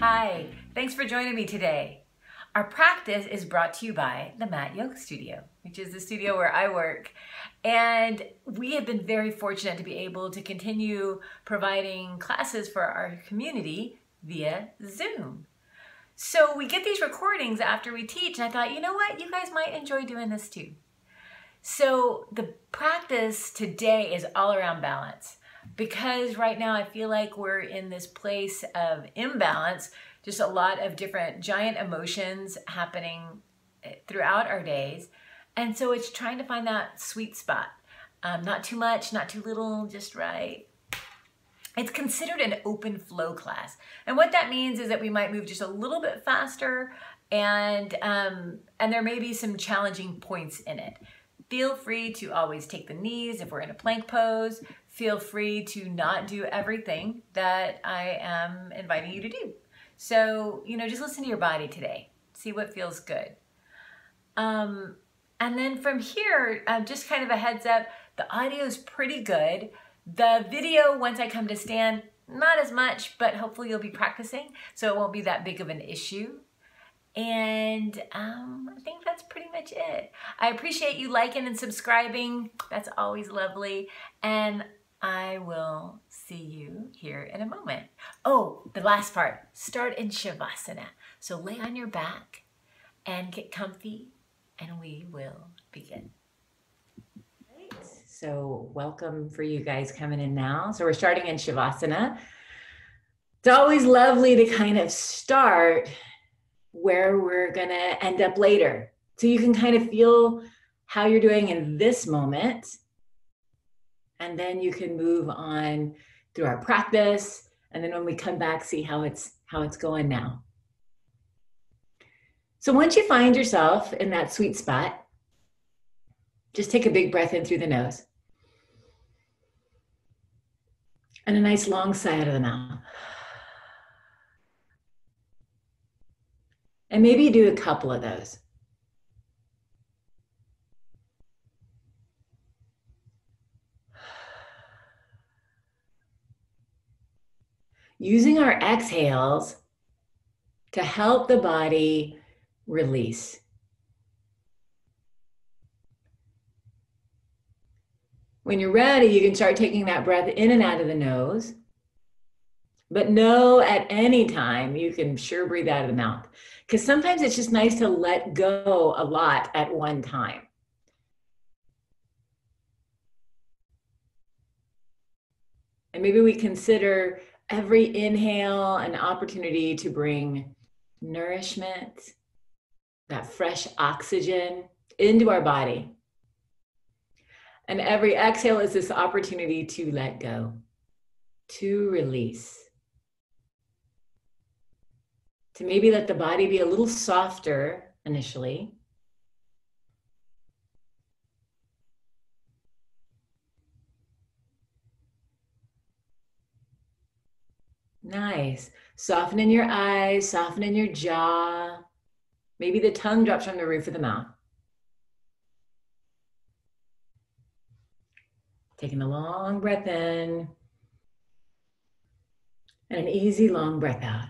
Hi, thanks for joining me today. Our practice is brought to you by the Mat Yoga Studio, which is the studio where I work. And we have been very fortunate to be able to continue providing classes for our community via Zoom. So we get these recordings after we teach, and I thought, you know what, you guys might enjoy doing this too. So the practice today is all around balance. Because right now I feel like we're in this place of imbalance, just a lot of different giant emotions happening throughout our days. And so it's trying to find that sweet spot. Not too much, not too little, just right. It's considered an open flow class. And what that means is that we might move just a little bit faster and there may be some challenging points in it. Feel free to always take the knees if we're in a plank pose. Feel free to not do everything that I am inviting you to do. So, just listen to your body today. See what feels good. And then from here, just kind of a heads up, the audio is pretty good. The video, once I come to stand, not as much, but hopefully you'll be practicing, so it won't be that big of an issue. And I think that's pretty much it. I appreciate you liking and subscribing. That's always lovely. And I will see you here in a moment. Oh, the last part, start in Shavasana. So lay on your back and get comfy and we will begin. Right. So welcome for you guys coming in now. So we're starting in Shavasana. It's always lovely to kind of start where we're gonna end up later. So you can kind of feel how you're doing in this moment, and then you can move on through our practice, and then when we come back, see how it's going now. So once you find yourself in that sweet spot, just take a big breath in through the nose. And a nice long sigh out of the mouth. And maybe you do a couple of those. Using our exhales to help the body release. When you're ready, you can start taking that breath in and out of the nose. But know at any time, you can sure breathe out of the mouth. Because sometimes it's just nice to let go a lot at one time. And maybe we consider every inhale an opportunity to bring nourishment, that fresh oxygen into our body. And every exhale is this opportunity to let go, to release. To maybe let the body be a little softer initially. Nice. Soften in your eyes, soften in your jaw. Maybe the tongue drops from the roof of the mouth. Taking a long breath in and an easy long breath out.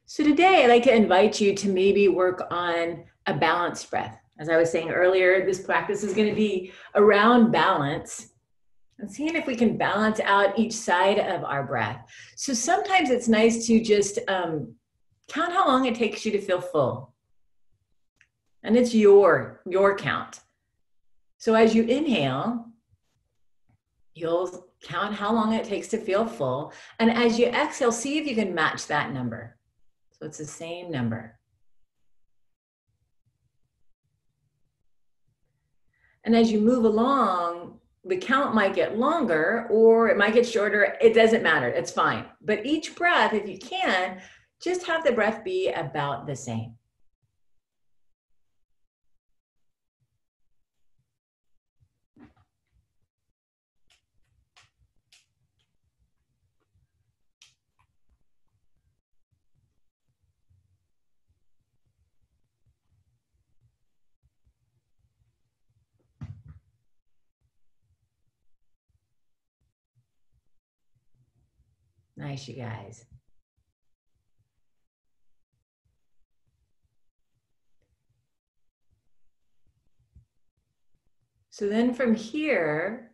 So today I'd like to invite you to maybe work on a balanced breath. As I was saying earlier, this practice is going to be around balance and seeing if we can balance out each side of our breath. So sometimes it's nice to just count how long it takes you to feel full. And it's your count. So as you inhale, you'll count how long it takes to feel full. And as you exhale, see if you can match that number. So it's the same number. And as you move along, the count might get longer or it might get shorter. It doesn't matter. It's fine. But each breath, if you can, just have the breath be about the same. Nice, you guys. So then from here,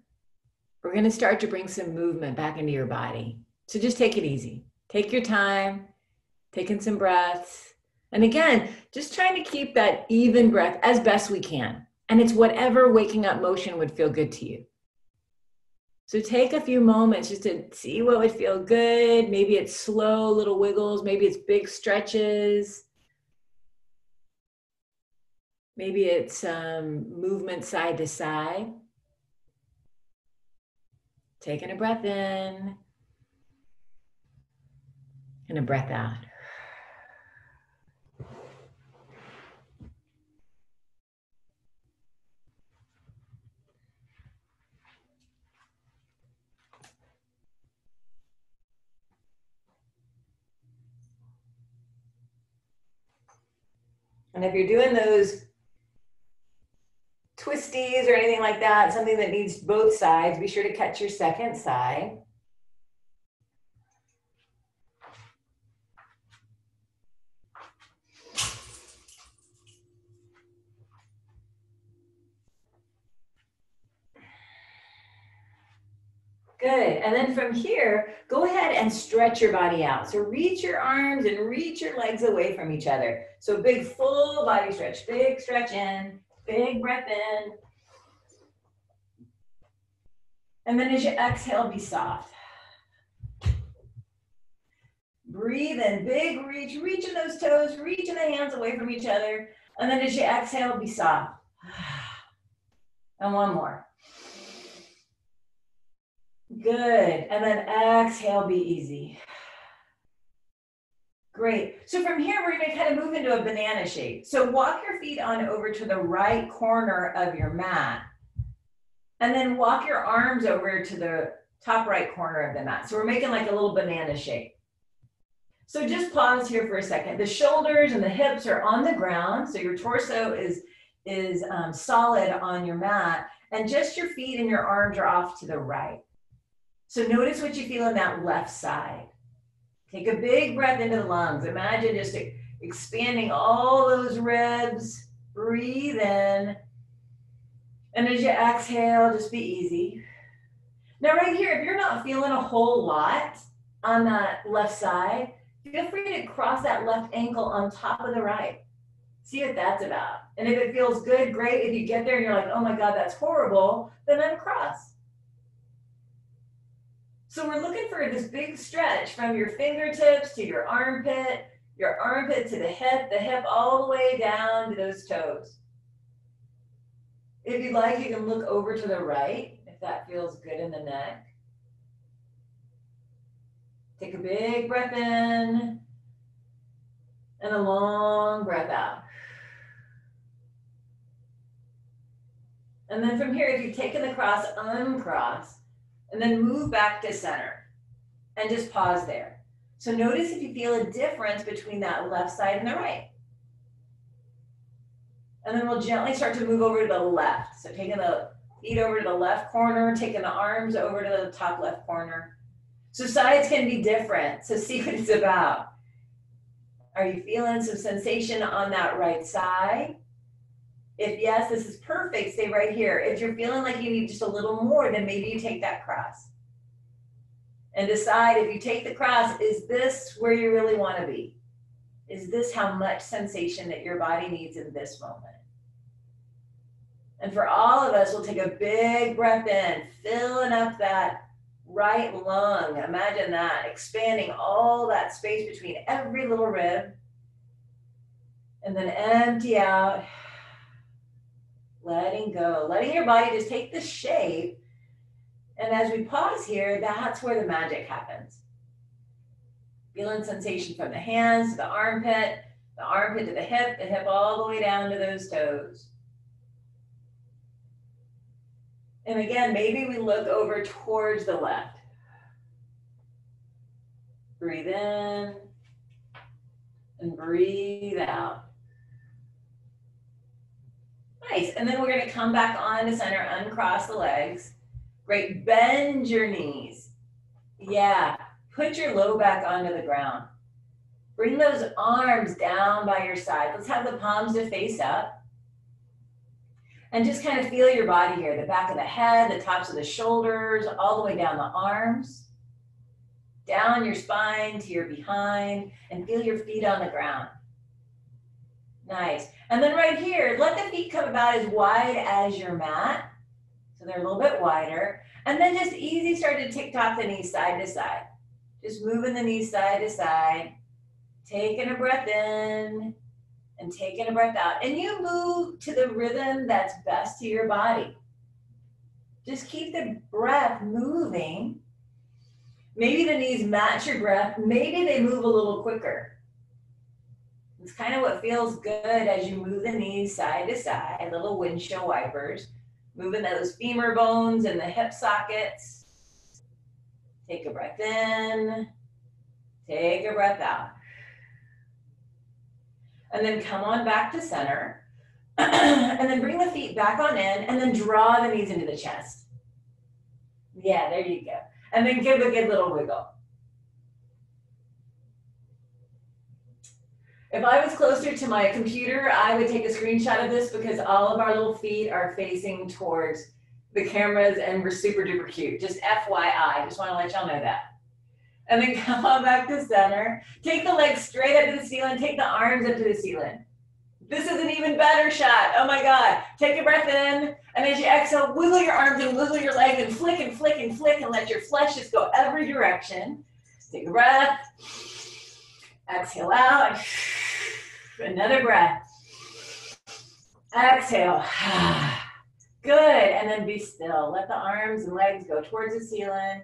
we're going to start to bring some movement back into your body. So just take it easy. Take your time, taking some breaths. And again, just trying to keep that even breath as best we can. And it's whatever waking up motion would feel good to you. So take a few moments just to see what would feel good. Maybe it's slow little wiggles. Maybe it's big stretches. Maybe it's movement side to side. Taking a breath in and a breath out. And if you're doing those twisties or anything like that, something that needs both sides, be sure to catch your second side. Good, and then from here, go ahead and stretch your body out. So reach your arms and reach your legs away from each other. So big full body stretch, big stretch in, big breath in. And then as you exhale, be soft. Breathe in, big reach, reaching those toes, reaching the hands away from each other. And then as you exhale, be soft. And one more. Good, and then exhale, be easy. Great, so from here, we're gonna kind of move into a banana shape. So walk your feet on over to the right corner of your mat. And then walk your arms over to the top right corner of the mat. So we're making like a little banana shape. So just pause here for a second. The shoulders and the hips are on the ground. So your torso is solid on your mat. And just your feet and your arms are off to the right. So notice what you feel on that left side. Take a big breath into the lungs. Imagine just expanding all those ribs. Breathe in. And as you exhale, just be easy. Now right here, if you're not feeling a whole lot on that left side, feel free to cross that left ankle on top of the right. See what that's about. And if it feels good, great. If you get there and you're like, oh my God, that's horrible, then uncross. So we're looking for this big stretch from your fingertips to your armpit to the hip all the way down to those toes. If you'd like, you can look over to the right if that feels good in the neck. Take a big breath in and a long breath out. And then from here, if you've taken the cross, uncross, and then move back to center and just pause there. So notice if you feel a difference between that left side and the right. And then we'll gently start to move over to the left. So taking the feet over to the left corner, taking the arms over to the top left corner. So sides can be different. So see what it's about. Are you feeling some sensation on that right side? If yes, this is perfect, stay right here. If you're feeling like you need just a little more, then maybe you take that cross. And decide if you take the cross, is this where you really want to be? Is this how much sensation that your body needs in this moment? And for all of us, we'll take a big breath in, filling up that right lung. Imagine that, expanding all that space between every little rib. And then empty out. Letting go, letting your body just take the shape. And as we pause here, that's where the magic happens. Feeling sensation from the hands to the armpit to the hip all the way down to those toes. And again, maybe we look over towards the left. Breathe in and breathe out. Nice, and then we're gonna come back on to center, uncross the legs. Great, bend your knees. Yeah, Put your low back onto the ground. Bring those arms down by your side. Let's have the palms to face up. And just kind of feel your body here, the back of the head, the tops of the shoulders, all the way down the arms, down your spine to your behind, and feel your feet on the ground. Nice. And then right here, let the feet come about as wide as your mat. So they're a little bit wider. And then just easy start to tick-tock the knees side to side. Just moving the knees side to side. Taking a breath in and taking a breath out. And you move to the rhythm that's best to your body. Just keep the breath moving. Maybe the knees match your breath. Maybe they move a little quicker. It's kind of what feels good as you move the knees side to side, little windshield wipers, moving those femur bones and the hip sockets. Take a breath in, take a breath out. And then come on back to center. And then bring the feet back on in and then draw the knees into the chest. Yeah, there you go. And then give a good little wiggle. If I was closer to my computer, I would take a screenshot of this because all of our little feet are facing towards the cameras and we're super duper cute. Just FYI, just want to let y'all know that. And then come on back to center. Take the legs straight up to the ceiling. Take the arms up to the ceiling. This is an even better shot. Oh my God. Take a breath in. And as you exhale, wiggle your arms and wiggle your legs and flick and flick and flick and let your flesh just go every direction. Take a breath. Exhale out. Another breath. Exhale. Good. And then be still. Let the arms and legs go towards the ceiling.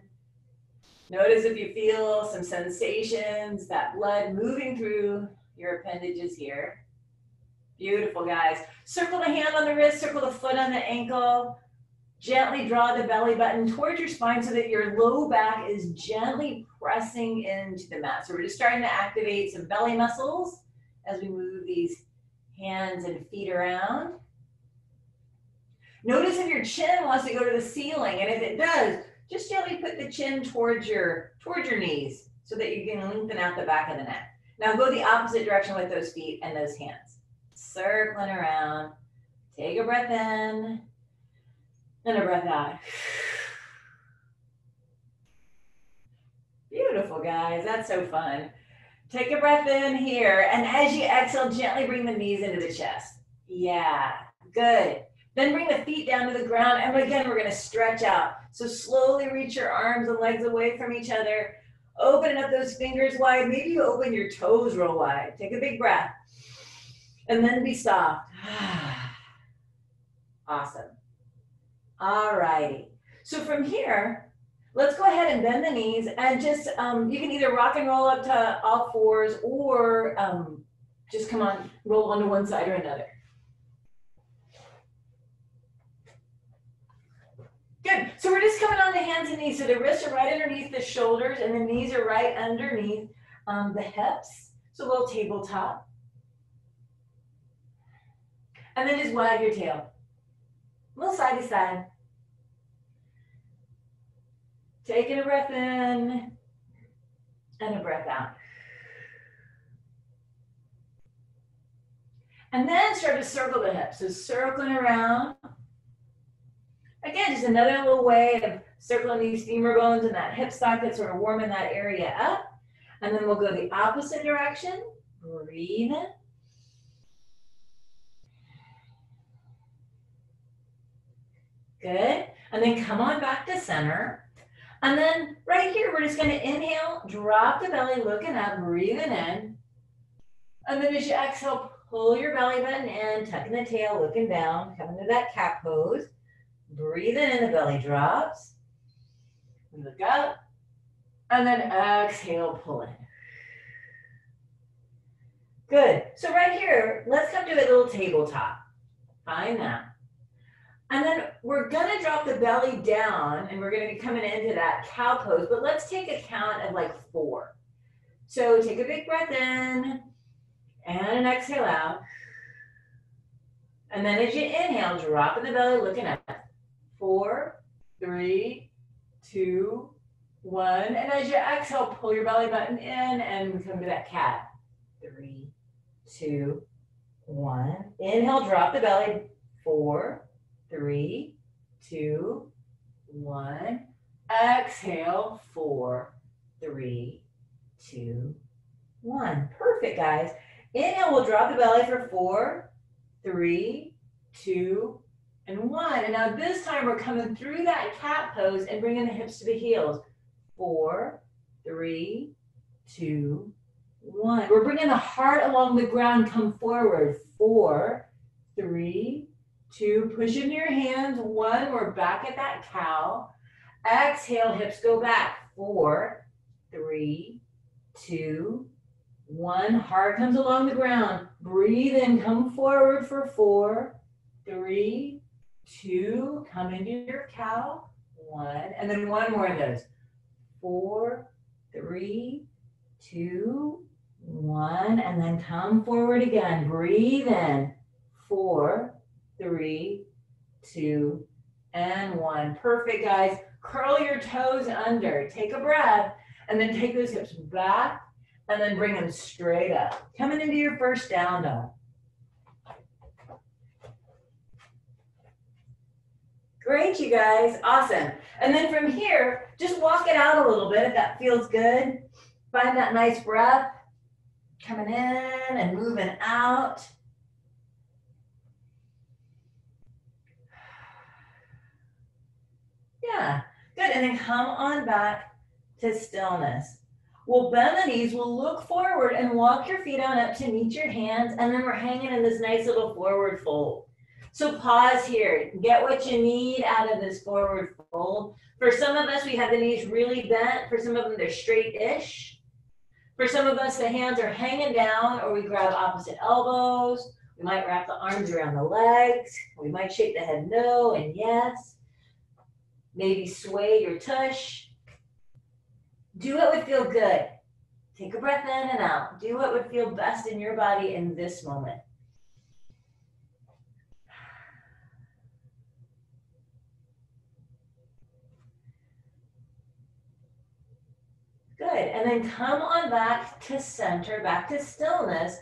Notice if you feel some sensations, that blood moving through your appendages here. Beautiful, guys. Circle the hand on the wrist, circle the foot on the ankle. Gently draw the belly button towards your spine so that your low back is gently pressing into the mat. So we're just starting to activate some belly muscles as we move these hands and feet around. Notice if your chin wants to go to the ceiling, and if it does, just gently put the chin towards your knees so that you can lengthen out the back of the neck. Now go the opposite direction with those feet and those hands. Circling around. Take a breath in and a breath out. Beautiful, guys. That's so fun. Take a breath in here, and as you exhale, gently bring the knees into the chest. Yeah, good. Then bring the feet down to the ground, and again, we're gonna stretch out. So slowly reach your arms and legs away from each other. Open up those fingers wide. Maybe you open your toes real wide. Take a big breath, and then be soft. Awesome. All righty. So from here, let's go ahead and bend the knees and just, you can either rock and roll up to all fours or just come on, roll onto one side or another. Good. So we're just coming on to hands and knees. So the wrists are right underneath the shoulders and the knees are right underneath the hips. So a little tabletop. And then just wag your tail. A little side to side. Taking a breath in and a breath out. And then start to circle the hips. So circling around. Again, just another little way of circling these femur bones and that hip socket, sort of warming that area up. And then we'll go the opposite direction. Breathe in. Good. And then come on back to center. And then right here, we're just going to inhale, drop the belly, looking up, breathing in. And then as you exhale, pull your belly button in, tucking the tail, looking down, coming to that cat pose. Breathing in, the belly drops. Look up. And then exhale, pull in. Good. So right here, let's come to a little tabletop. Find that. And then we're going to drop the belly down and we're going to be coming into that cow pose, but let's take a count of like 4. So take a big breath in and an exhale out. And then as you inhale, dropping the belly, looking up. 4, 3, 2, 1. And as you exhale, pull your belly button in and we come to that cat. 3, 2, 1. Inhale, drop the belly. 4, 3, 2, 1. Exhale, 4, 3, 2, 1. Perfect, guys. Inhale, we'll drop the belly for 4, 3, 2, and 1. And now this time we're coming through that cat pose and bringing the hips to the heels. 4, 3, 2, 1. We're bringing the heart along the ground. Come forward. 4, 3, 2. Push into your hands. 1. We're back at that cow. Exhale, hips go back. 4, 3, 2, 1. Heart comes along the ground. Breathe in. Come forward for 4, 3, 2. Come into your cow. 1. And then 1 more of those. 4, 3, 2, 1. And then come forward again. Breathe in. 4, 3, 2, and 1. Perfect, guys. Curl your toes under. Take a breath. And then take those hips back. And then bring them straight up. Coming into your first down dog. Great, you guys. Awesome. And then from here, just walk it out a little bit if that feels good. Find that nice breath. Coming in and moving out. Yeah, good. And then come on back to stillness. We'll bend the knees. We'll look forward and walk your feet on up to meet your hands. And then we're hanging in this nice little forward fold. So pause here. Get what you need out of this forward fold. For some of us, we have the knees really bent. For some of them, they're straight-ish. For some of us, the hands are hanging down or we grab opposite elbows. We might wrap the arms around the legs. We might shake the head no and yes. Maybe sway your tush. Do what would feel good. Take a breath in and out. Do what would feel best in your body in this moment. Good, and then come on back to center, back to stillness.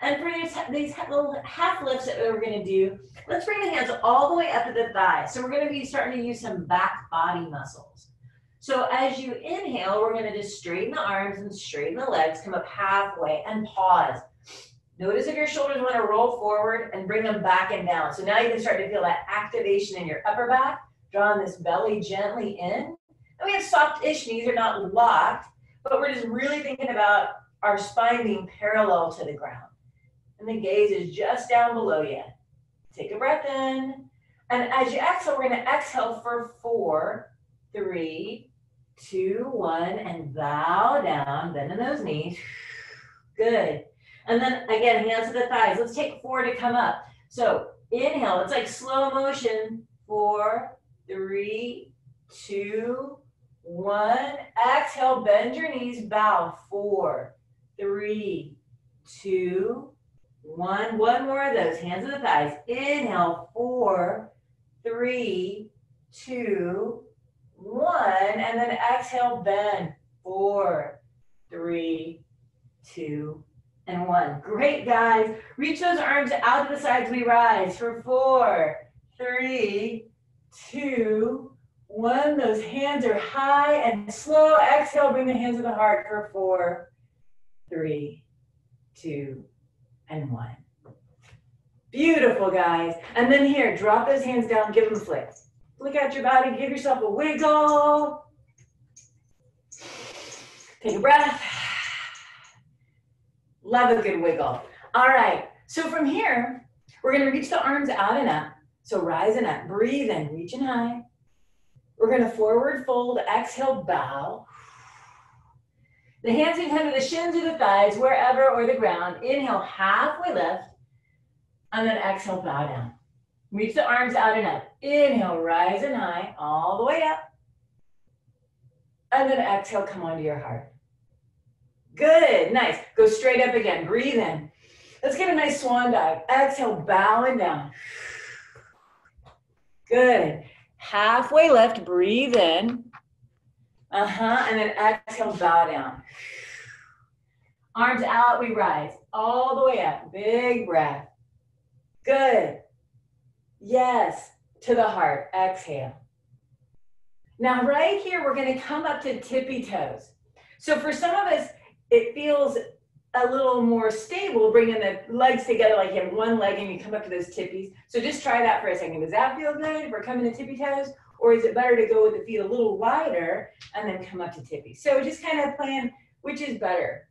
And for these little half lifts that we're gonna do, let's bring the hands all the way up to the thighs. So we're gonna be starting to use some back body muscles. So as you inhale, we're gonna just straighten the arms and straighten the legs, come up halfway and pause. Notice if your shoulders wanna roll forward and bring them back and down. So now you can start to feel that activation in your upper back, drawing this belly gently in. And we have soft-ish knees, they're not locked, but we're just really thinking about our spine being parallel to the ground. And the gaze is just down below you. Take a breath in. And as you exhale, we're gonna exhale for 4, 3, 2, 1, and bow down, bending those knees. Good. And then again, hands to the thighs. Let's take 4 to come up. So inhale, it's like slow motion. 4, 3, 2, 1. Exhale, bend your knees, bow. 4, 3, 2, 1. One more of those, hands to the thighs. Inhale, 4, 3, 2, 1. And then exhale, bend. 4, 3, 2, and 1. Great, guys. Reach those arms out to the sides. We rise for 4, 3, 2, 1. Those hands are high and slow. Exhale, bring the hands to the heart for 4, 3, 2, and 1. Beautiful, guys. And then here, drop those hands down, give them flicks. Flick out your body, give yourself a wiggle. Take a breath. Love a good wiggle. All right, so from here, we're gonna reach the arms out and up. So rising up, breathe in, reaching high. We're gonna forward fold, exhale, bow. The hands can come to the shins or the thighs, wherever, or the ground. Inhale, halfway lift, and then exhale, bow down. Reach the arms out and up. Inhale, rise and high, all the way up. And then exhale, come onto your heart. Good, nice. Go straight up again, breathe in. Let's get a nice swan dive. Exhale, bowing down. Good. Halfway lift, breathe in. And then exhale, bow down. Arms out, we rise. All the way up. Big breath. Good. Yes. To the heart. Exhale. Now, right here, we're going to come up to tippy toes. So for some of us, it feels a little more stable, bringing the legs together like you have one leg and you come up to those tippies. So just try that for a second. Does that feel good if we're coming to tippy toes? Or is it better to go with the feet a little wider and then come up to tippies? So just kind of playing which is better.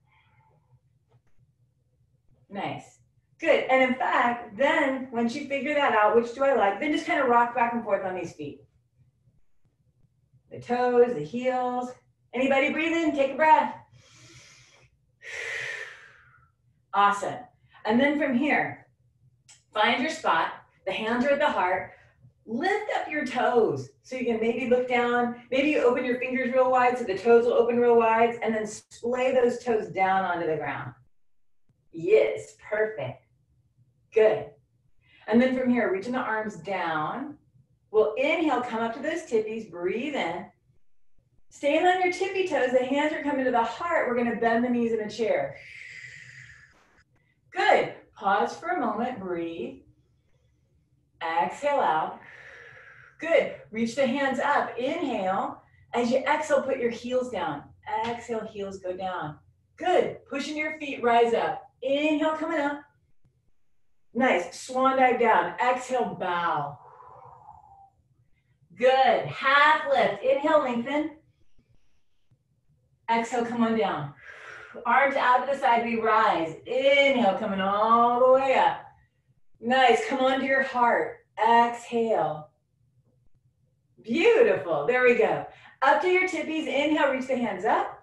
Nice. Good. And in fact, then once you figure that out, which do I like, then just kind of rock back and forth on these feet. The toes, the heels. Anybody breathe in? Take a breath. Awesome. And then from here, find your spot. The hands are at the heart. Lift up your toes. So you can maybe look down. Maybe you open your fingers real wide so the toes will open real wide. And then splay those toes down onto the ground. Yes, perfect. Good. And then from here, reaching the arms down. We'll inhale, come up to those tippies. Breathe in. Staying on your tippy toes. The hands are coming to the heart. We're going to bend the knees in a chair. Good. Pause for a moment. Breathe. Exhale out. Good. Reach the hands up. Inhale. As you exhale, put your heels down. Exhale, heels go down. Good. Pushing your feet, rise up. Inhale, coming up. Nice. Swan dive down. Exhale, bow. Good. Half lift. Inhale, lengthen. Exhale, come on down. Arms out to the side, we rise. Inhale, coming all the way up. Nice. Come on to your heart. Exhale. Beautiful. There we go. Up to your tippies. Inhale, reach the hands up.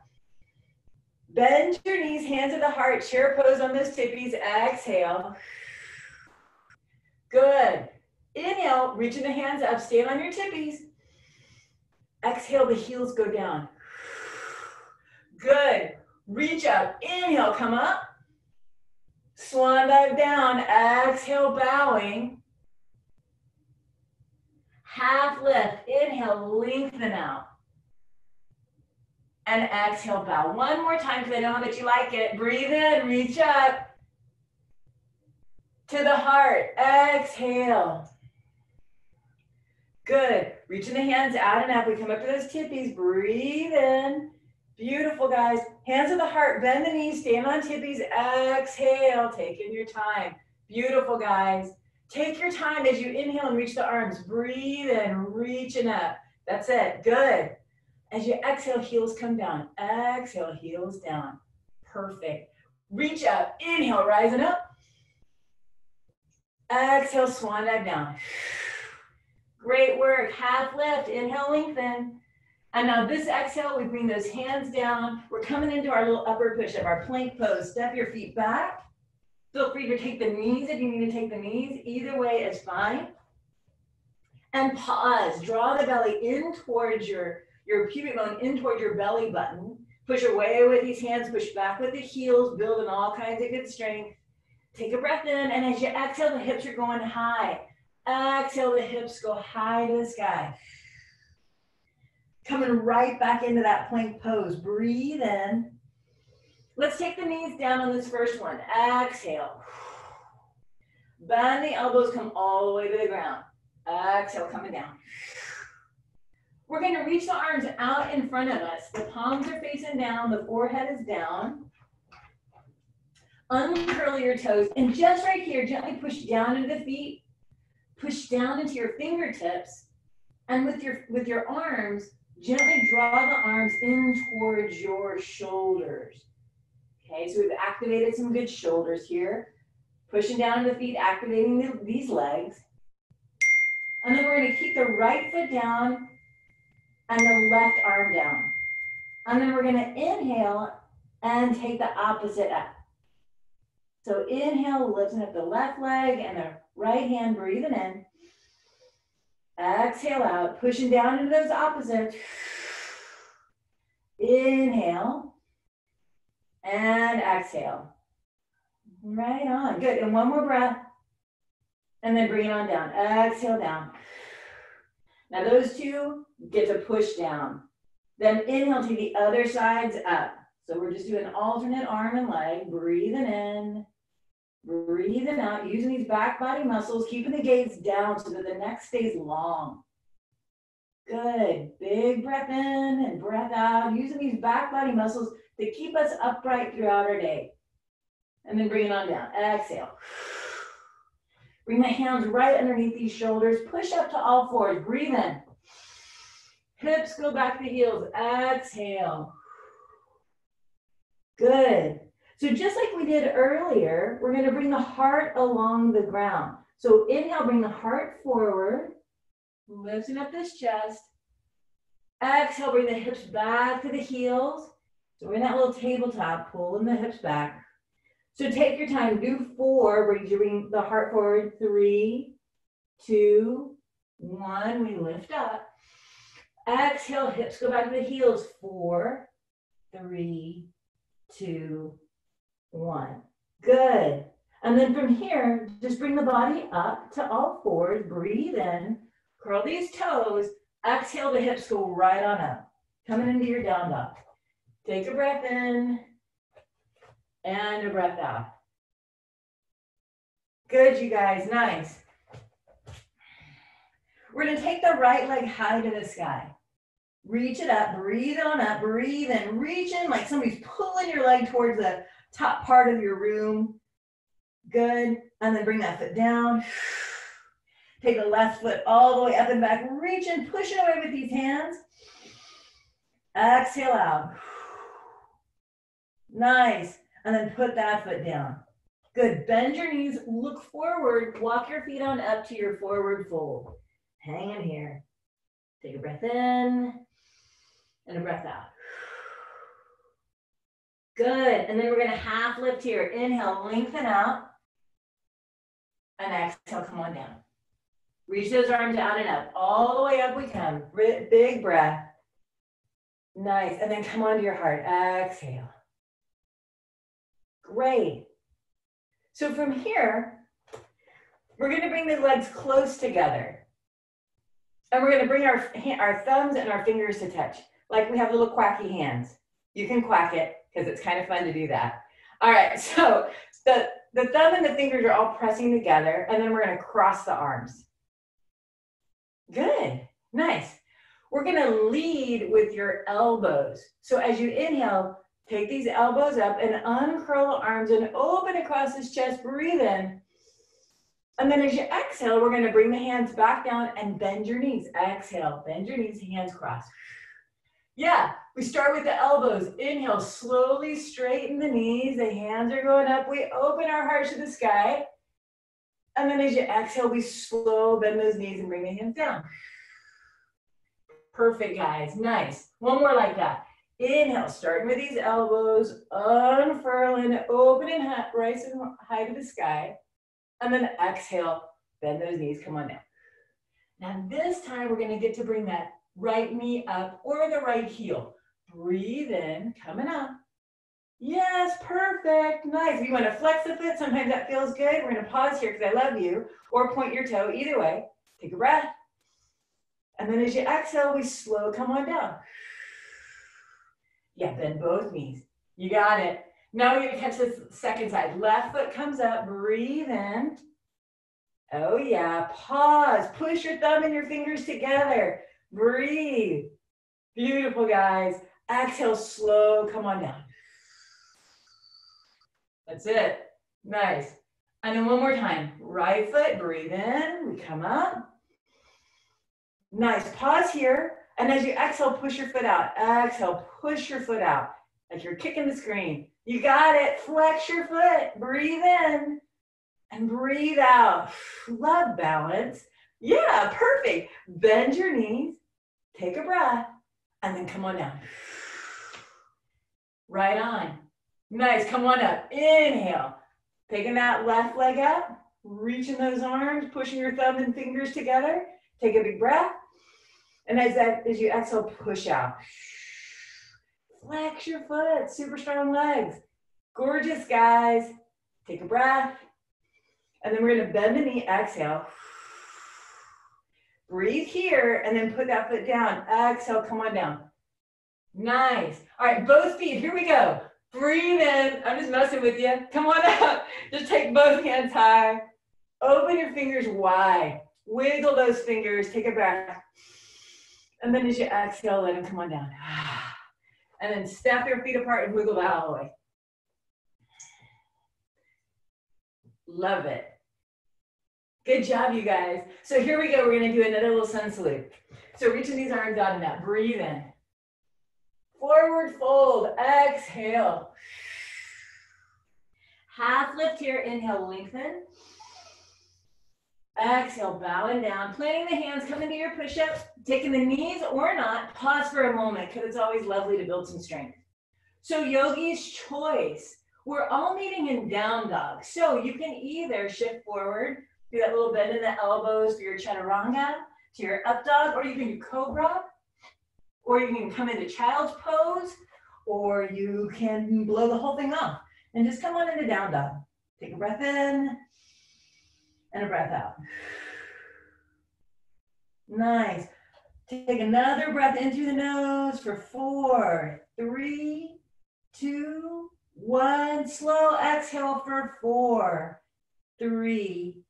Bend your knees, hands at the heart. Chair pose on those tippies. Exhale. Good. Inhale, reaching the hands up. Stand on your tippies. Exhale, the heels go down. Good. Reach up. Inhale, come up. Swan dive down. Exhale, bowing. Half lift. Inhale, lengthen out. And exhale, bow. One more time because I know that you like it. Breathe in, reach up. To the heart. Exhale. Good. Reaching the hands out and up. We come up to those tippies. Breathe in. Beautiful, guys. Hands at the heart. Bend the knees. Stand on tippies. Exhale. Taking your time. Beautiful, guys. Take your time as you inhale and reach the arms. Breathe in. Reaching up. That's it. Good. As you exhale, heels come down. Exhale, heels down. Perfect. Reach up. Inhale, rising up. Exhale, swan dive down. Great work. Half lift. Inhale, lengthen. And now this exhale, we bring those hands down. We're coming into our little upper push-up, our plank pose. Step your feet back. Feel free to take the knees if you need to take the knees. Either way is fine. And pause. Draw the belly in towards your pubic bone, in towards your belly button. Push away with these hands. Push back with the heels. Building all kinds of good strength. Take a breath in. And as you exhale, the hips are going high. Exhale, the hips go high to the sky. Coming right back into that plank pose. Breathe in. Let's take the knees down on this first one. Exhale. Bend the elbows, come all the way to the ground. Exhale, coming down. We're going to reach the arms out in front of us. The palms are facing down. The forehead is down. Uncurl your toes. And just right here, gently push down into the feet. Push down into your fingertips. And with your arms, gently draw the arms in towards your shoulders. Okay, so we've activated some good shoulders here. Pushing down to the feet, activating these legs. And then we're going to keep the right foot down and the left arm down. And then we're going to inhale and take the opposite up. So inhale, lifting up the left leg and the right hand, breathing in. Exhale out, pushing down into those opposites. Inhale and exhale. Right on, good. And one more breath. And then bring it on down. Exhale down. Now those two get to push down. Then inhale, take the other sides up. So we're just doing alternate arm and leg, breathing in, breathing out, using these back body muscles, keeping the gaze down so that the neck stays long. Good, big breath in and breath out, using these back body muscles to keep us upright throughout our day. And then bring it on down, exhale. Bring the hands right underneath these shoulders, push up to all fours, breathe in. Hips go back to the heels, exhale. Good. So just like we did earlier, we're gonna bring the heart along the ground. So inhale, bring the heart forward, lifting up this chest. Exhale, bring the hips back to the heels. So we're in that little tabletop, pulling the hips back. So take your time, do 4, bring the heart forward, 3, 2, 1, we lift up. Exhale, hips go back to the heels, 4, 3, 2, 1. Good. And then from here, just bring the body up to all fours, breathe in, curl these toes, exhale, the hips go right on up, coming into your down dog. Take a breath in and a breath out. Good, you guys, nice. We're gonna take the right leg high to the sky. Reach it up, breathe on up, breathe in, reach in like somebody's pulling your leg towards the top part of your room. Good, and then bring that foot down. Take the left foot all the way up and back, reach in, push it away with these hands. Exhale out. Nice, and then put that foot down. Good, bend your knees, look forward, walk your feet on up to your forward fold. Hang in here. Take a breath in and a breath out. Good, and then we're gonna half lift here. Inhale, lengthen out, and exhale, come on down. Reach those arms out and up. All the way up we come. Big breath. Nice, and then come onto your heart. Exhale. Great. So from here, we're gonna bring the legs close together. And we're gonna bring our thumbs and our fingers to touch, like we have little quacky hands. You can quack it, because it's kind of fun to do that. All right, so the thumb and the fingers are all pressing together, and then we're gonna cross the arms. Good, nice. We're gonna lead with your elbows. So as you inhale, take these elbows up and uncurl the arms and open across this chest, breathe in. And then as you exhale, we're gonna bring the hands back down and bend your knees. Exhale, bend your knees, hands crossed. Yeah, we start with the elbows. Inhale, slowly straighten the knees. The hands are going up. We open our hearts to the sky. And then as you exhale, we slow bend those knees and bring the hands down. Perfect, guys. Nice. One more like that. Inhale, starting with these elbows, unfurling, opening right high to the sky. And then exhale, bend those knees, come on down. Now this time we're gonna get to bring that right knee up or the right heel. Breathe in, coming up. Yes, perfect, nice. If you wanna flex the foot, sometimes that feels good. We're gonna pause here because I love you, or point your toe, either way. Take a breath. And then as you exhale, we slow, come on down. Yeah, bend both knees. You got it. Now we're gonna catch this second side. Left foot comes up, breathe in. Oh yeah, pause. Push your thumb and your fingers together. Breathe. Beautiful, guys. Exhale, slow, come on down. That's it. Nice. And then one more time. Right foot, breathe in, we come up. Nice, pause here. And as you exhale, push your foot out. Exhale, push your foot out. Like you're kicking the screen. You got it. Flex your foot. Breathe in and breathe out. Love balance. Yeah, perfect. Bend your knees. Take a breath. And then come on down. Right on. Nice. Come on up. Inhale. Taking that left leg up. Reaching those arms. Pushing your thumb and fingers together. Take a big breath. And as you exhale, push out. Flex your foot, super strong legs. Gorgeous, guys. Take a breath. And then we're gonna bend the knee, exhale. Breathe here, and then put that foot down. Exhale, come on down. Nice. All right, both feet, here we go. Breathe in, I'm just messing with you. Come on out, just take both hands high. Open your fingers wide. Wiggle those fingers, take a breath. And then as you exhale, let them come on down. And then step your feet apart and wiggle that all the way. Love it. Good job, you guys. So here we go. We're going to do another little sun salute. So reaching these arms out and out. Breathe in. Forward fold. Exhale. Half lift here. Inhale, lengthen. Exhale, bowing down. Planting the hands, coming to your push-up. Taking the knees or not. Pause for a moment because it's always lovely to build some strength. So yogi's choice. We're all meeting in down dog. So you can either shift forward, do that little bend in the elbows for your chaturanga, to your up dog, or you can do cobra, or you can come into child's pose, or you can blow the whole thing off and just come on into down dog. Take a breath in and a breath out. Nice. Take another breath in through the nose for 4, 3, 2, 1. Slow exhale for 4, 3,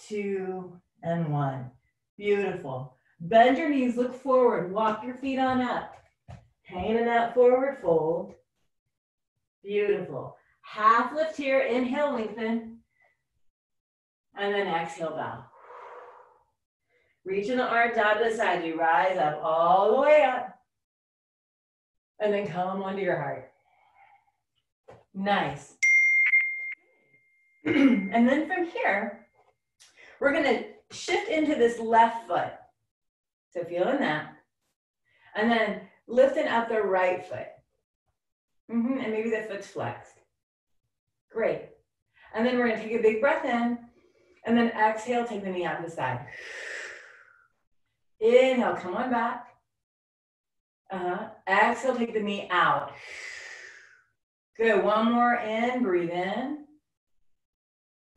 2, and 1. Beautiful. Bend your knees, look forward, walk your feet on up. Hanging in that forward fold. Beautiful. Half lift here, inhale, lengthen. And then exhale, bow. Reaching the arms out to the side, you rise up all the way up. And then come onto your heart. Nice. And then from here, we're gonna shift into this left foot. So feeling that. And then lifting up the right foot. And maybe the foot's flexed. Great. And then we're gonna take a big breath in, and then exhale, take the knee out to the side. Inhale, come on back. Exhale, take the knee out. Good, one more in, breathe in.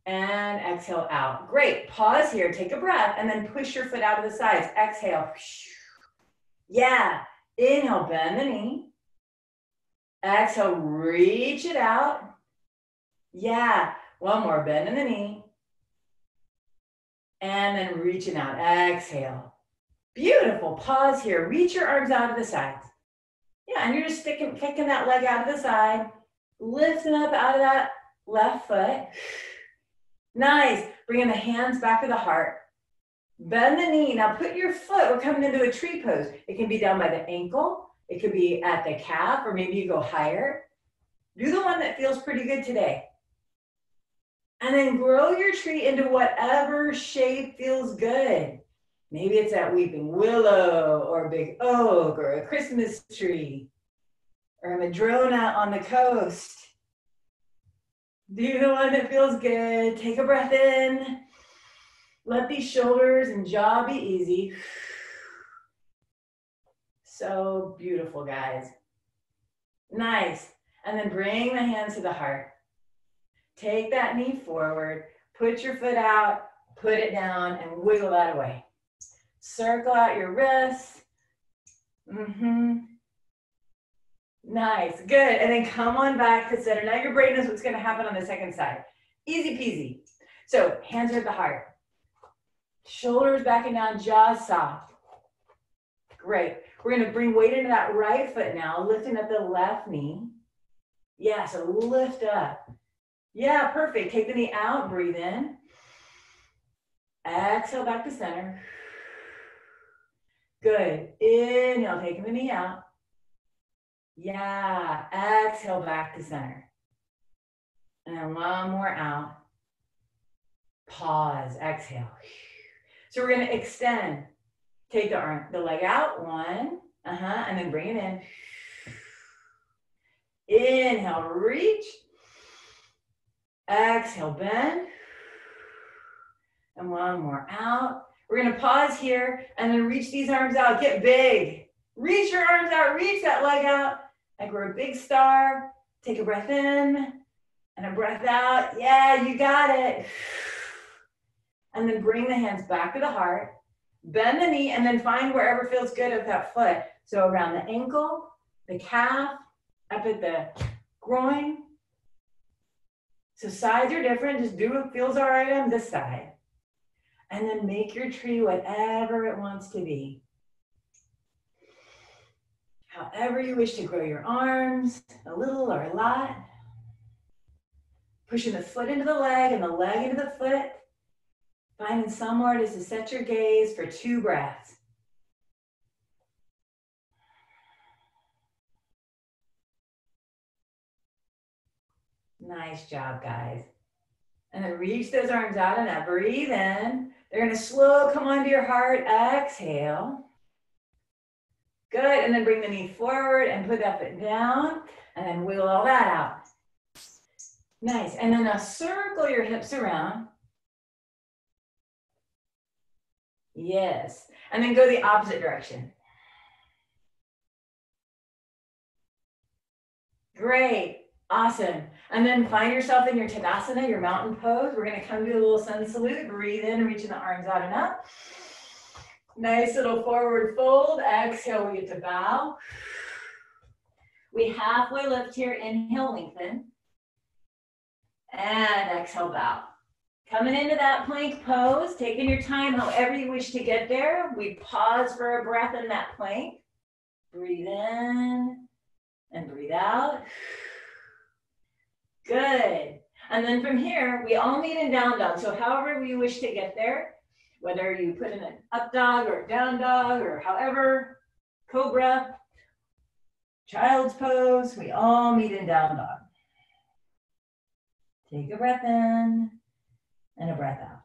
And exhale out. Great, pause here, take a breath, and then push your foot out to the sides. Exhale. Yeah, inhale, bend the knee. Exhale, reach it out. Yeah, one more, bend in the knee. And then reaching out, exhale. Beautiful, pause here, reach your arms out to the sides. Yeah, and you're just kicking that leg out to the side, lifting up out of that left foot. Nice, bringing the hands back to the heart. Bend the knee, now put your foot, we're coming into a tree pose. It can be down by the ankle, it could be at the calf, or maybe you go higher. Do the one that feels pretty good today. And then grow your tree into whatever shape feels good. Maybe it's that weeping willow or a big oak or a Christmas tree or a madrona on the coast. Do the one that feels good. Take a breath in. Let these shoulders and jaw be easy. So beautiful, guys. Nice. And then bring the hands to the heart. Take that knee forward. Put your foot out. Put it down and wiggle that away. Circle out your wrists. Nice, good. And then come on back to center. Now your brain knows what's going to happen on the second side. Easy peasy. So hands are at the heart. Shoulders back and down, jaw soft. Great. We're going to bring weight into that right foot now, lifting up the left knee. Yeah, so lift up. Yeah, perfect. Take the knee out, breathe in. Exhale back to center. Good. Inhale, taking the knee out. Yeah, exhale back to center. And then one more out. Pause, exhale. So we're gonna extend. Take the arm, the leg out, one, and then bring it in. Inhale, reach. Exhale, bend. And one more out. We're gonna pause here and then reach these arms out, get big. Reach your arms out, reach that leg out. Like we're a big star. Take a breath in and a breath out. Yeah, you got it. And then bring the hands back to the heart. Bend the knee and then find wherever feels good with that foot. So around the ankle, the calf, up at the groin. So sides are different. Just do what feels all right on this side. And then make your tree whatever it wants to be. However you wish to grow your arms, a little or a lot. Pushing the foot into the leg and the leg into the foot. Finding somewhere just to set your gaze for 2 breaths. Nice job, guys. And then reach those arms out and now breathe in. They're gonna slow come onto your heart. Exhale. Good, and then bring the knee forward and put that foot down and then wiggle all that out. Nice, and then now circle your hips around. Yes, and then go the opposite direction. Great. Awesome. And then find yourself in your Tadasana, your mountain pose. We're going to come to a little sun salute. Breathe in, reaching the arms out and up. Nice little forward fold. Exhale, we get to bow. We halfway lift here. Inhale, lengthen. And exhale, bow. Coming into that plank pose, taking your time however you wish to get there. We pause for a breath in that plank. Breathe in and breathe out. Good. And then from here, we all meet in down dog. So however we wish to get there, whether you put in an up dog or down dog or however, cobra, child's pose, we all meet in down dog. Take a breath in and a breath out.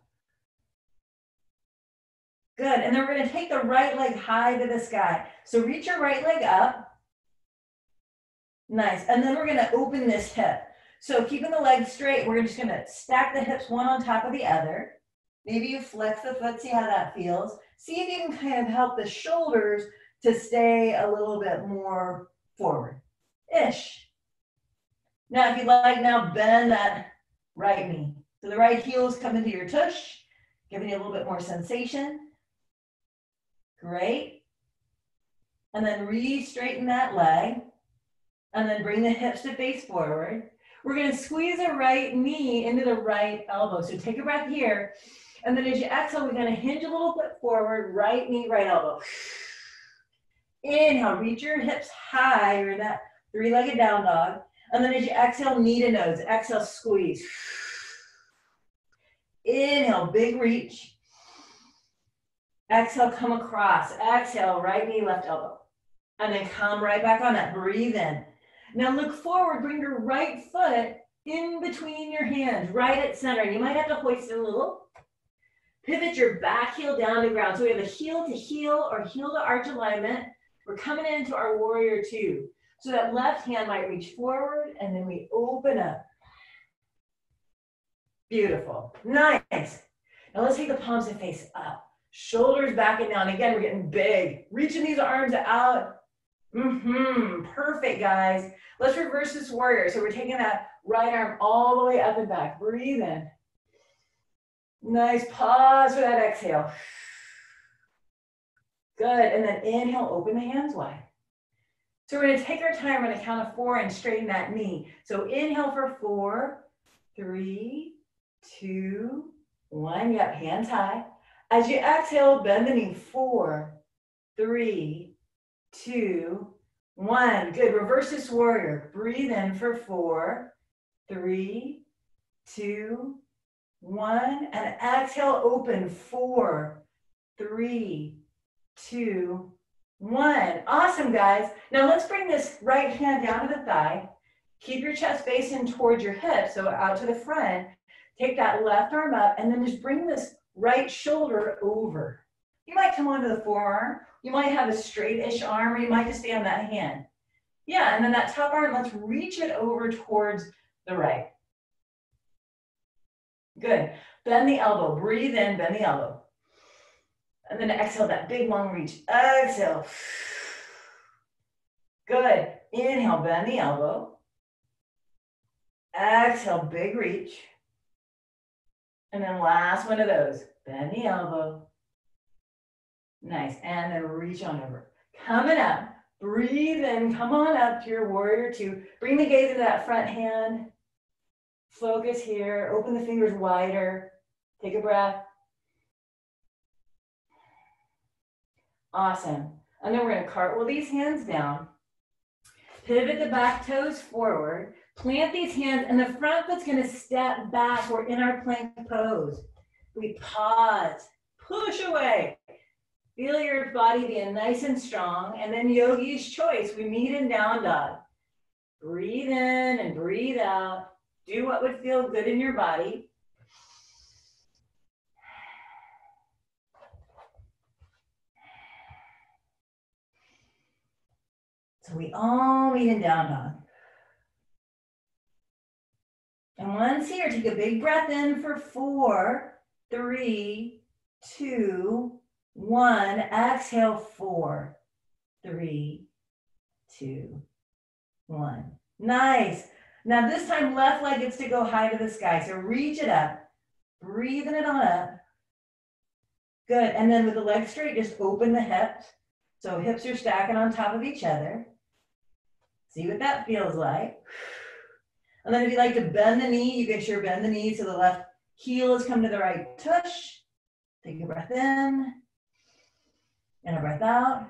Good. And then we're going to take the right leg high to the sky. So reach your right leg up. Nice. And then we're going to open this hip. So keeping the legs straight, we're just going to stack the hips one on top of the other. Maybe you flex the foot, see how that feels. See if you can kind of help the shoulders to stay a little bit more forward-ish. Now, if you'd like, now bend that right knee. So the right heels come into your tush, giving you a little bit more sensation. Great. And then re-straighten that leg. And then bring the hips to face forward. We're going to squeeze the right knee into the right elbow. So take a breath here. And then as you exhale, we're going to hinge a little bit forward, right knee, right elbow. Inhale, reach your hips high. You're in that 3-legged down dog. And then as you exhale, knee to nose. Exhale, squeeze. Inhale, big reach. Exhale, come across. Exhale, right knee, left elbow. And then come right back on that. Breathe in. Now look forward, bring your right foot in between your hands, right at center. You might have to hoist it a little. Pivot your back heel down to ground. So we have a heel to heel or heel to arch alignment. We're coming into our warrior 2. So that left hand might reach forward and then we open up. Beautiful. Nice. Now let's take the palms to face up. Shoulders back and down. Again, we're getting big. Reaching these arms out. Perfect, guys. Let's reverse this warrior. So we're taking that right arm all the way up and back. Breathe in. Nice. Pause for that exhale. Good. And then inhale, open the hands wide. So we're going to take our time. We're going to count to 4 and straighten that knee. So inhale for 4, 3, 2, 1. Yep, hands high. As you exhale, bend the knee. 4, 3, 2, 1. Good. Reverse this warrior. Breathe in for 4, 3, 2, 1. And exhale, open. 4, 3, 2, 1. Awesome, guys. Now let's bring this right hand down to the thigh. Keep your chest facing towards your hips, so out to the front. Take that left arm up and then just bring this right shoulder over. You might come onto the forearm. You might have a straight-ish arm, or you might just stay on that hand. Yeah, and then that top arm, let's reach it over towards the right. Good. Bend the elbow. Breathe in, bend the elbow. And then exhale that big long reach. Exhale. Good. Inhale, bend the elbow. Exhale, big reach. And then last one of those. Bend the elbow. Nice. And then reach on over. Coming up. Breathe in, come on up to your warrior two. Bring the gaze into that front hand. Focus here, open the fingers wider. Take a breath. Awesome. And then we're gonna cartwheel these hands down. Pivot the back toes forward. Plant these hands and the front foot's gonna step back. We're in our plank pose. We pause, push away. Feel your body being nice and strong. And then yogi's choice, we meet in down dog. Breathe in and breathe out. Do what would feel good in your body. So we all meet in down dog. And once here, take a big breath in for 4, 3, 2, 1. Exhale, 4, 3, 2, 1. Nice. Now this time, left leg gets to go high to the sky. So reach it up. Breathing it on up. Good. And then with the legs straight, just open the hips. So hips are stacking on top of each other. See what that feels like. And then if you like to bend the knee, you can sure bend the knee so the left heel has come to the right tush. Take a breath in and a breath out.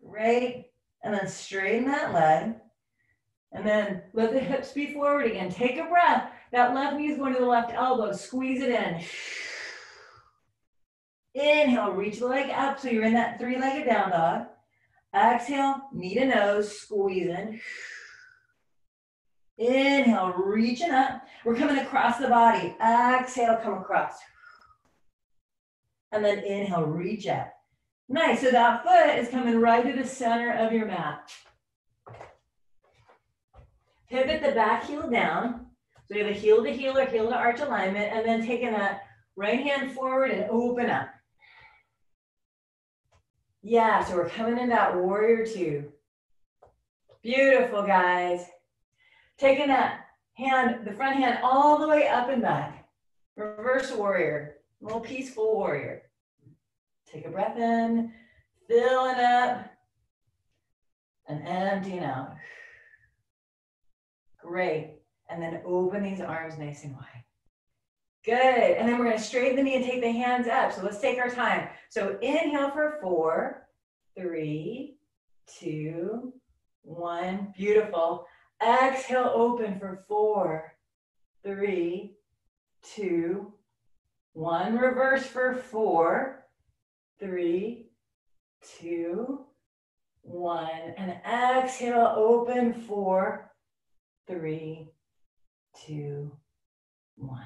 Great. And then straighten that leg. And then let the hips be forward again. Take a breath. That left knee is going to the left elbow. Squeeze it in. Inhale, reach the leg up so you're in that 3-legged down dog. Exhale, knee to nose, squeeze in. Inhale, reaching up. We're coming across the body. Exhale, come across. And then inhale, reach up. Nice, so that foot is coming right to the center of your mat. Pivot the back heel down. So you have a heel to heel or heel to arch alignment, and then taking that right hand forward and open up. Yeah, so we're coming in that warrior two. Beautiful, guys. Taking that hand, the front hand all the way up and back. Reverse warrior, a little peaceful warrior. Take a breath in, filling up, and emptying out. Great. And then open these arms nice and wide. Good. And then we're going to straighten the knee and take the hands up. So let's take our time. So inhale for 4, 3, 2, 1. Beautiful. Exhale, open for 4, 3, 2, 1. Reverse for 4, 3, 2, 1. And exhale, open 4, 3, 2, 1.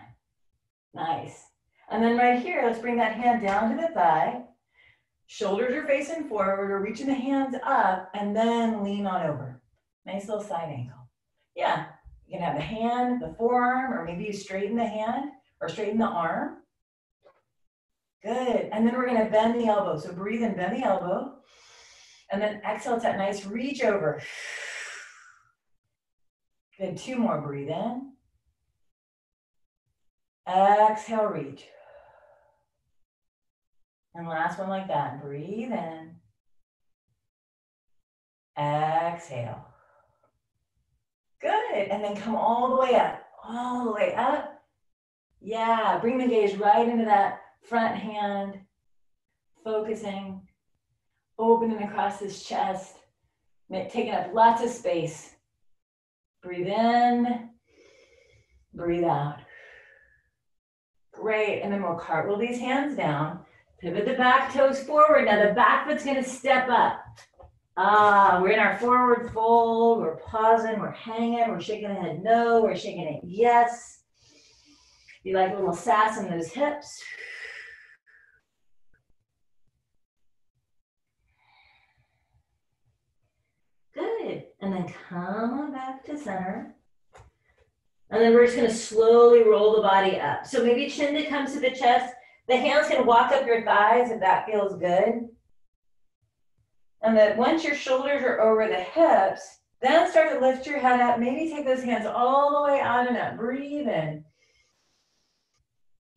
Nice. And then right here, let's bring that hand down to the thigh. Shoulders are facing forward. We're reaching the hands up and then lean on over. Nice little side angle. Yeah, you can have the hand, the forearm, or maybe you straighten the hand or straighten the arm. Good. And then we're going to bend the elbow. So breathe in, bend the elbow. And then exhale, it's that nice reach over. Good. 2 more. Breathe in. Exhale, reach. And last one like that. Breathe in. Exhale. Good. And then come all the way up. All the way up. Yeah. Bring the gaze right into that front hand. Focusing. Opening across this chest. Taking up lots of space. Breathe in. Breathe out. Great, and then we'll cartwheel these hands down. Pivot the back toes forward. Now the back foot's gonna step up. We're in our forward fold. We're pausing, we're hanging, we're shaking the head no, we're shaking it yes. You like a little sass in those hips. Good, and then come on back to center. And then we're just going to slowly roll the body up. So maybe chin to comes to the chest. The hands can walk up your thighs if that feels good. And then once your shoulders are over the hips, then start to lift your head up. Maybe take those hands all the way out and up. Breathe in.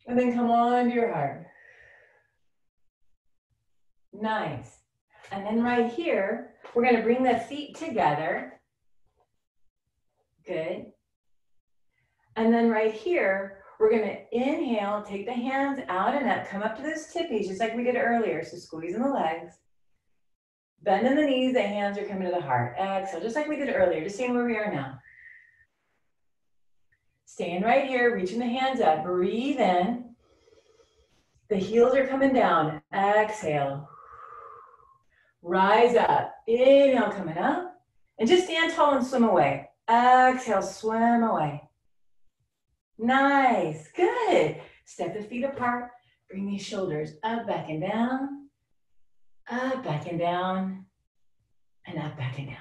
And then come on to your heart. Nice. And then right here, we're going to bring the feet together. Good. And then right here, we're going to inhale, take the hands out and up, come up to those tippies, just like we did earlier. So squeezing the legs. Bending the knees, the hands are coming to the heart. Exhale, just like we did earlier, just staying where we are now. Staying right here, reaching the hands up. Breathe in. The heels are coming down. Exhale. Rise up. Inhale, coming up. And just stand tall and swim away. Exhale, swim away. Nice. Good. Step the feet apart. Bring these shoulders up, back, and down. Up, back, and down. And up, back, and down.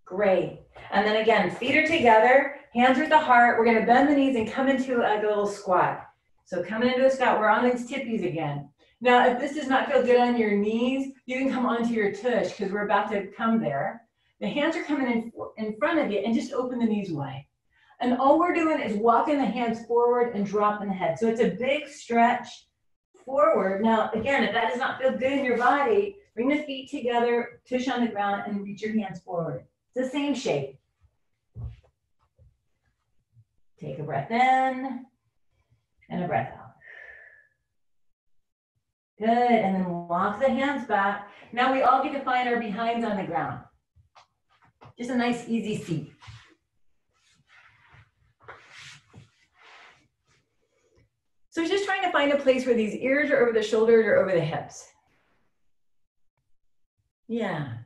Great. And then again, feet are together. Hands are at the heart. We're going to bend the knees and come into like a little squat. So coming into a squat, we're on these tippies again. Now, if this does not feel good on your knees, you can come onto your tush because we're about to come there. The hands are coming in front of you and just open the knees wide. And all we're doing is walking the hands forward and dropping the head. So it's a big stretch forward. Now, again, if that does not feel good in your body, bring the feet together, tush on the ground, and reach your hands forward. It's the same shape. Take a breath in and a breath out. Good, and then walk the hands back. Now we all get to find our behinds on the ground. Just a nice, easy seat. So just trying to find a place where these ears are over the shoulders or over the hips. Yeah.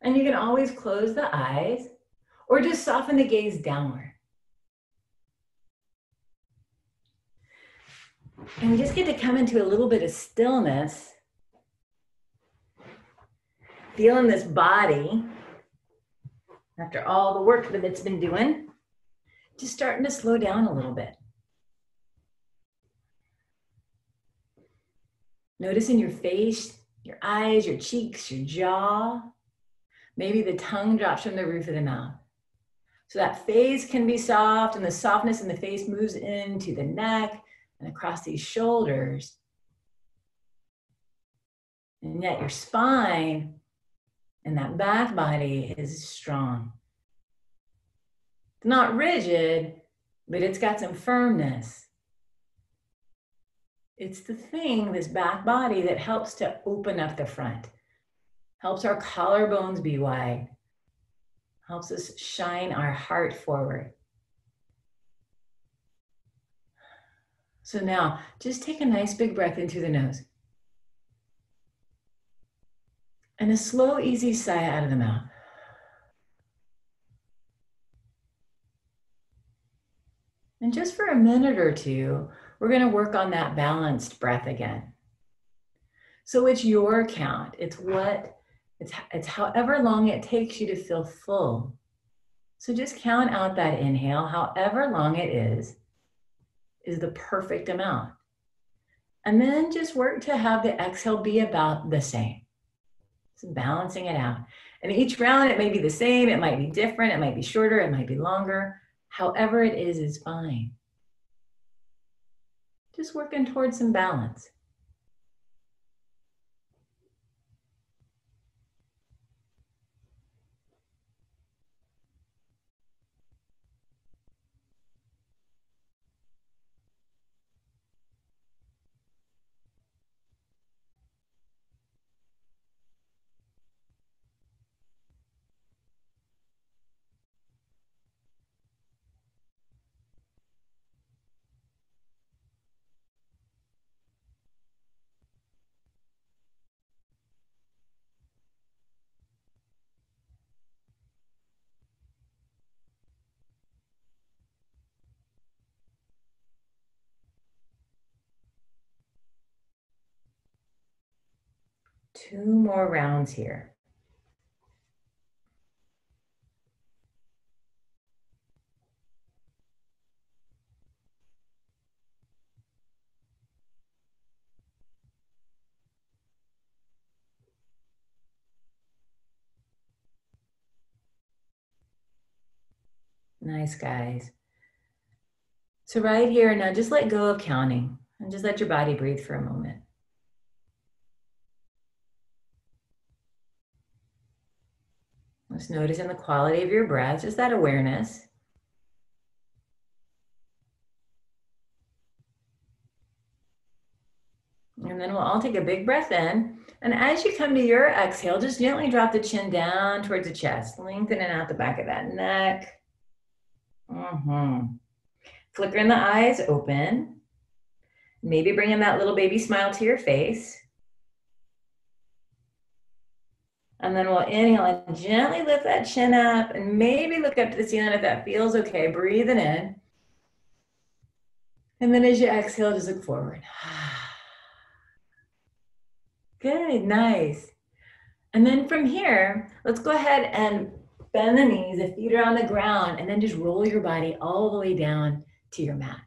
And you can always close the eyes or just soften the gaze downward. And we just get to come into a little bit of stillness, feeling this body after all the work that it's been doing, just starting to slow down a little bit. Noticing your face, your eyes, your cheeks, your jaw. Maybe the tongue drops from the roof of the mouth. So that face can be soft and the softness in the face moves into the neck and across these shoulders. And yet your spine and that back body is strong. It's not rigid, but it's got some firmness. It's the thing, this back body, that helps to open up the front, helps our collarbones be wide, helps us shine our heart forward. So now, just take a nice big breath in through the nose. And a slow, easy sigh out of the mouth. And just for a minute or two, we're going to work on that balanced breath again. So it's your count. It's however long it takes you to feel full. So just count out that inhale, however long it is the perfect amount. And then just work to have the exhale be about the same. So balancing it out. And each round, it may be the same, it might be different, it might be shorter, it might be longer. However it is fine. Just working towards some balance. Two more rounds here. Nice, guys. So right here, now just let go of counting and just let your body breathe for a moment. Just noticing the quality of your breath, just that awareness. And then we'll all take a big breath in. And as you come to your exhale, just gently drop the chin down towards the chest, lengthening out the back of that neck. Flickering the eyes open. Maybe bringing that little baby smile to your face. And then we'll inhale and gently lift that chin up and maybe look up to the ceiling if that feels okay. Breathing in. And then as you exhale, just look forward. Good, nice. And then from here, let's go ahead and bend the knees, the feet are on the ground, and then just roll your body all the way down to your mat.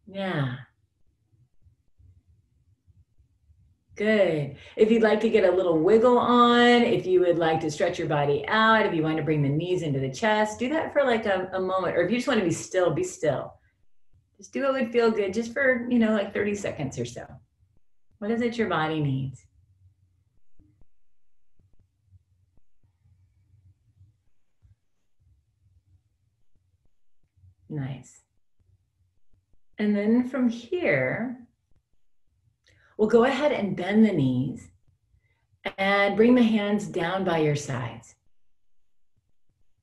Yeah. Good. If you'd like to get a little wiggle on, if you would like to stretch your body out, if you want to bring the knees into the chest, do that for like a moment. Or if you just want to be still, be still. Just do what would feel good just for, like 30 seconds or so. What is it your body needs? Nice. And then from here, we'll go ahead and bend the knees and bring the hands down by your sides.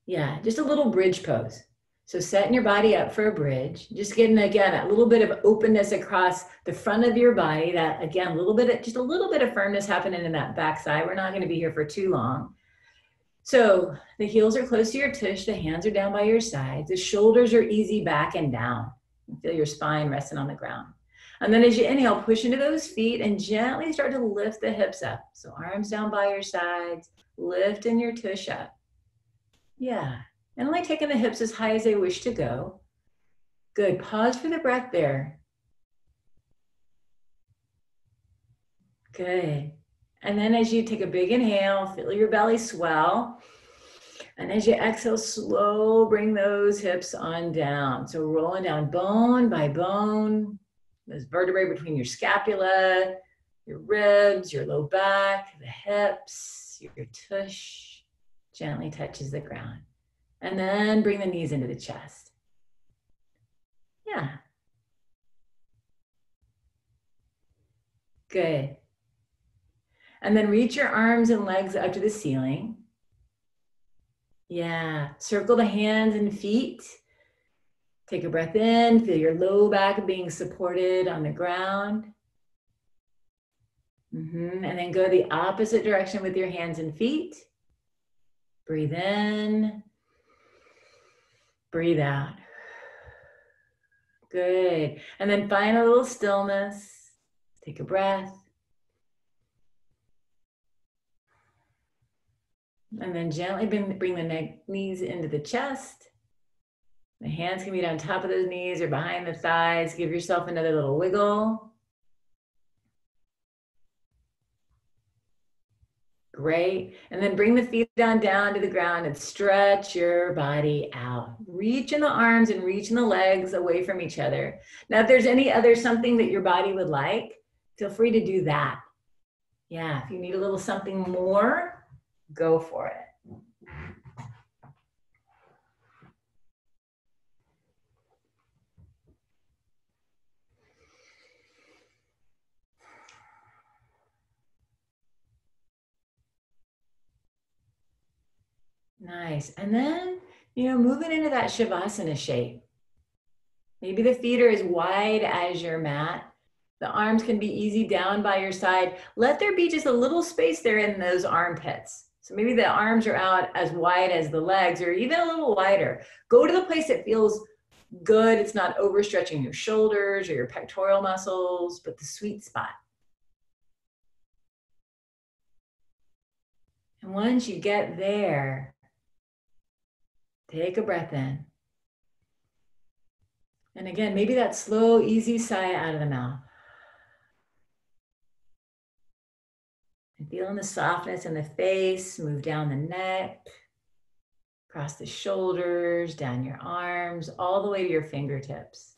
Yeah, just a little bridge pose. So setting your body up for a bridge, just getting, again, a little bit of openness across the front of your body, that, again, just a little bit of firmness happening in that backside. We're not going to be here for too long. So the heels are close to your tush, the hands are down by your sides, the shoulders are easy back and down. You feel your spine resting on the ground. And then as you inhale, push into those feet and gently start to lift the hips up. So arms down by your sides, lifting your tush up. Yeah, and only taking the hips as high as they wish to go. Good, pause for the breath there. Good. And then as you take a big inhale, feel your belly swell. And as you exhale, slow, bring those hips on down. So rolling down bone by bone, those vertebrae between your scapula, your ribs, your low back, the hips, your tush gently touches the ground. And then bring the knees into the chest. Yeah. Good. And then reach your arms and legs up to the ceiling. Yeah, circle the hands and feet. Take a breath in, feel your low back being supported on the ground. And then go the opposite direction with your hands and feet. Breathe in, breathe out. Good. And then find a little stillness. Take a breath. And then gently bring the knees into the chest. The hands can be on top of those knees or behind the thighs. Give yourself another little wiggle. Great. And then bring the feet down to the ground and stretch your body out. Reach in the arms and reach in the legs away from each other. Now, if there's any other something that your body would like, feel free to do that. Yeah, if you need a little something more, go for it. Nice. And then, moving into that Shavasana shape. Maybe the feet are as wide as your mat. The arms can be easy down by your side. Let there be just a little space there in those armpits. So maybe the arms are out as wide as the legs or even a little wider. Go to the place that feels good. It's not overstretching your shoulders or your pectoral muscles, but the sweet spot. And once you get there, take a breath in. And again, maybe that slow, easy sigh out of the mouth. And feeling the softness in the face, move down the neck, across the shoulders, down your arms, all the way to your fingertips.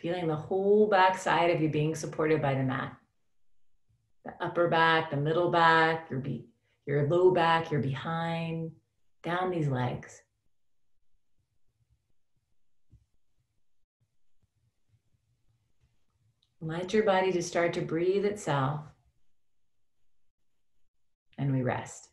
Feeling the whole back side of you being supported by the mat. The upper back, the middle back, your low back, your behind, down these legs. Let your body just start to breathe itself. And we rest.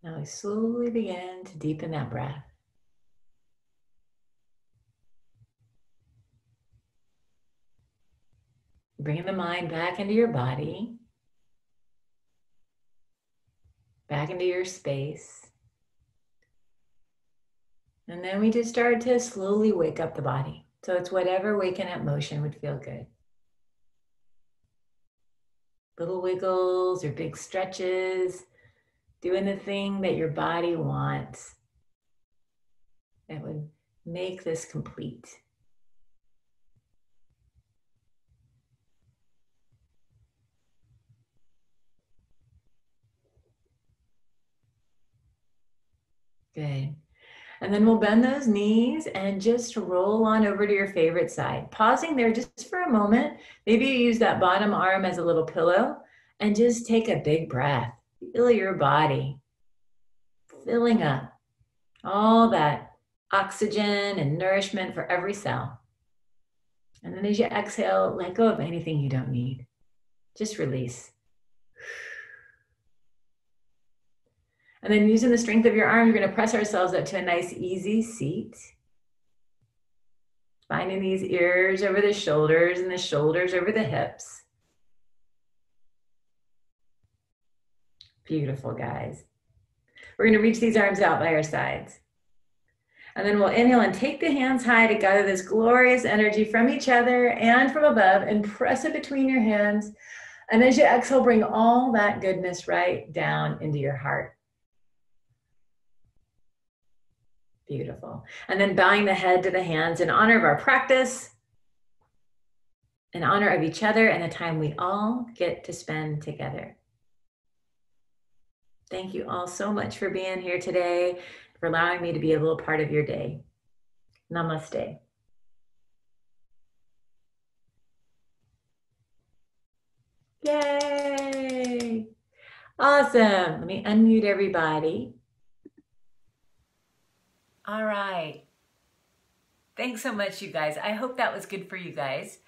Now we slowly begin to deepen that breath. Bringing the mind back into your body, back into your space. And then we just start to slowly wake up the body. So it's whatever waking up motion would feel good. Little wiggles or big stretches, doing the thing that your body wants that would make this complete. Good. And then we'll bend those knees and just roll on over to your favorite side. Pausing there just for a moment. Maybe you use that bottom arm as a little pillow and just take a big breath. Feel your body filling up all that oxygen and nourishment for every cell. And then as you exhale, let go of anything you don't need. Just release. And then using the strength of your arms, we're going to press ourselves up to a nice, easy seat. Finding these ears over the shoulders and the shoulders over the hips. Beautiful, guys. We're going to reach these arms out by our sides. And then we'll inhale and take the hands high to gather this glorious energy from each other and from above and press it between your hands. And as you exhale, bring all that goodness right down into your heart. Beautiful. And then bowing the head to the hands in honor of our practice, in honor of each other and the time we all get to spend together. Thank you all so much for being here today, for allowing me to be a little part of your day. Namaste. Yay! Awesome. Let me unmute everybody. All right. Thanks so much, you guys. I hope that was good for you guys.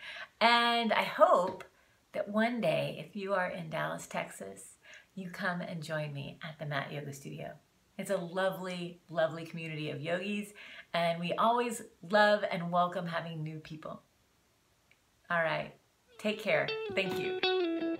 And I hope that one day, if you are in Dallas, Texas, you come and join me at the Mat Yoga Studio. It's a lovely, lovely community of yogis, and we always love and welcome having new people. All right, take care. Thank you.